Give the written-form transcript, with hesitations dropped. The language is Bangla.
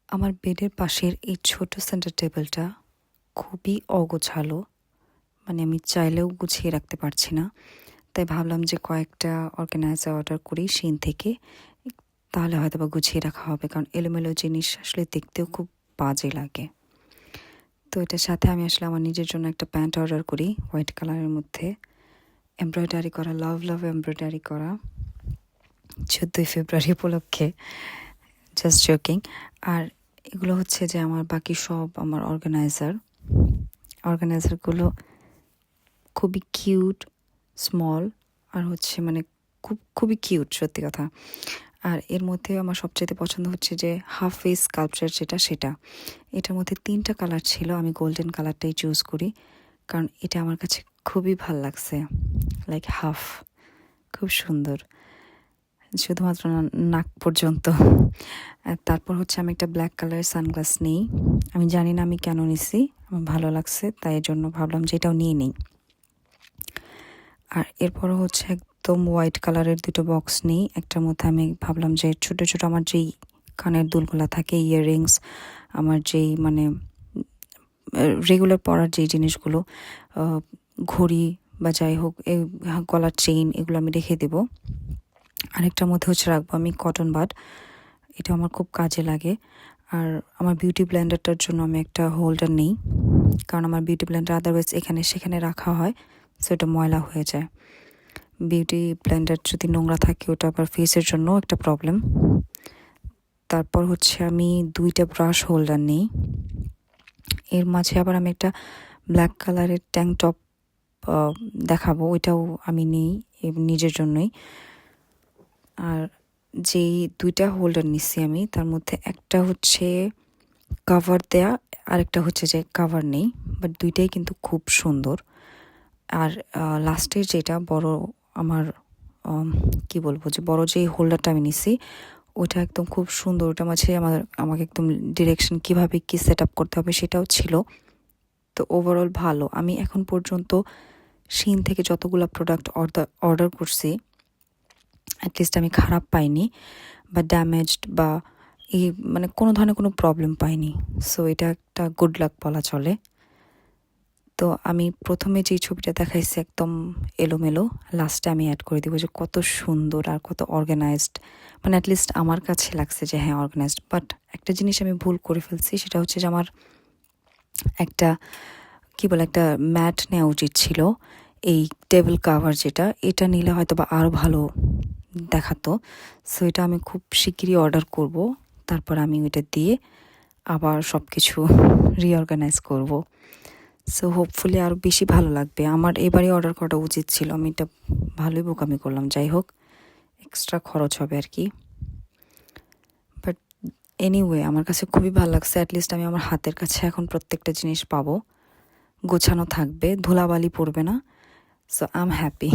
আমার বেডের পাশের এই ছোট সেন্টার টেবিলটা খুবই অগোছালো, মানে আমি চাইলেও গুছিয়ে রাখতে পারছি না। তাই ভাবলাম যে কয়েকটা অর্গানাইজার অর্ডার করি শিন থেকে, তাহলে হয়তো বা গুছিয়ে রাখা হবে, কারণ এলোমেলো জিনিস আসলে দেখতেও খুব বাজে লাগে। তো এটার সাথে আমি আসলে আমার নিজের জন্য একটা প্যান্ট অর্ডার করি হোয়াইট কালারের মধ্যে, এমব্রয়ডারি করা, লাভ লাভ এমব্রয়ডারি করা, 14 ফেব্রুয়ারি উপলক্ষে, জাস্ট জোকিং। আর এগুলো হচ্ছে যে আমার বাকি সব আমার অর্গানাইজারগুলো খুবই কিউট, স্মল, আর হচ্ছে মানে খুবই কিউট, সত্যি কথা। আর এর মধ্যে আমার সবচেয়ে পছন্দ হচ্ছে যে হাফ ফেস স্কাল্পচার সেটা এটার মধ্যে 3টা কালার ছিল, আমি গোল্ডেন কালারটাই চুজ করি, কারণ এটা আমার কাছে খুবই ভাল লাগছে। লাইক হাফ, খুব সুন্দর, শুধুমাত্র নাক পর্যন্ত। আর তারপর হচ্ছে আমি একটা ব্ল্যাক কালারের সানগ্লাস নিই, আমি জানি না আমি কেন নিছি, আমার ভালো লাগছে তাই জন্য ভাবলাম যে এটাও নিয়ে নিই। আর এরপরও হচ্ছে একদম হোয়াইট কালারের 2টো বক্স নিই, একটার মধ্যে আমি ভাবলাম যে ছোট ছোট আমার যেই কানের দুলগুলা থাকে, ইয়াররিংস, আমার যেই মানে রেগুলার পরার যেই জিনিসগুলো, ঘড়ি বা যাই হোক, এই গলার চেইন, এগুলো আমি রেখে দেবো। আরেকটার মধ্যে হচ্ছে রাখবো আমি কটন বাড, এটা আমার খুব কাজে লাগে। আর আমার বিউটি ব্লেন্ডারটার জন্য আমি একটা হোল্ডার নিই, কারণ আমার বিউটি ব্লেন্ডার আদারওয়াইজ এখানে সেখানে রাখা হয়, সো এটা ময়লা হয়ে যায়। বিউটি ব্লেন্ডার যদি নোংরা থাকে ওটা আবার ফেসের জন্য একটা প্রবলেম। তারপর হচ্ছে আমি 2টা ব্রাশ হোল্ডার নিই, এর মাঝে আবার আমি একটা ব্ল্যাক কালারের ট্যাঙ্ক টপ দেখাবো, ওইটাও আমি নিই নিজের জন্যই। আর যেই 2টা হোল্ডার নিচ্ছি আমি, তার মধ্যে একটা হচ্ছে কাভার দেয়া, আরেকটা হচ্ছে যে কাভার নেই, বাট দুইটাই কিন্তু খুব সুন্দর। আর লাস্টের যেটা বড়, আমার কি বলবো, যে বড় যে হোল্ডারটা আমি নিছি, ওটা একদম খুব সুন্দর, ওটা মাঝে আমাকে একদম ডিরেকশন কিভাবে কি সেট আপ করতে হবে সেটাও ছিল। তো ওভারঅল ভালো। আমি এখন পর্যন্ত শিন থেকে যতগুলো প্রোডাক্ট অর্ডার করছি, অ্যাটলিস্ট আমি খারাপ পাইনি বা ড্যামেজড বা এই মানে কোনো ধরনের কোনো প্রবলেম পাইনি। সো এটা একটা গুড লাক বলা চলে। তো আমি প্রথমে যেই ছবিটা দেখাইছি একদম এলোমেলো, লাস্টে আমি অ্যাড করে দিব যে কত সুন্দর আর কত অর্গানাইজড, মানে অ্যাটলিস্ট আমার কাছে লাগছে যে হ্যাঁ অর্গানাইজড। বাট একটা জিনিস আমি ভুল করে ফেলছি, সেটা হচ্ছে যে আমার একটা একটা ম্যাট নেওয়া উচিত ছিল, এই টেবিল কাভার যেটা, এটা নিলে হয়তো বা আরও ভালো দেখাতো। সো এটা আমি খুব শিগগিরই অর্ডার করব, তারপর আমি ওইটা দিয়ে আবার সব কিছু রিঅর্গানাইজ করব। সো হোপফুলি আরও বেশি ভালো লাগবে। আমার এবারই অর্ডার করাটা উচিত ছিল, আমি এটা ভালোই বোকামি করলাম। যাই হোক, এক্সট্রা খরচ হবে আর কি, বাট এনিওয়ে আমার কাছে খুবই ভালো লাগছে। অ্যাটলিস্ট আমি আমার হাতের কাছে এখন প্রত্যেকটা জিনিস পাবো, গোছানো থাকবে, ধুলাবালি পড়বে না। So I am happy.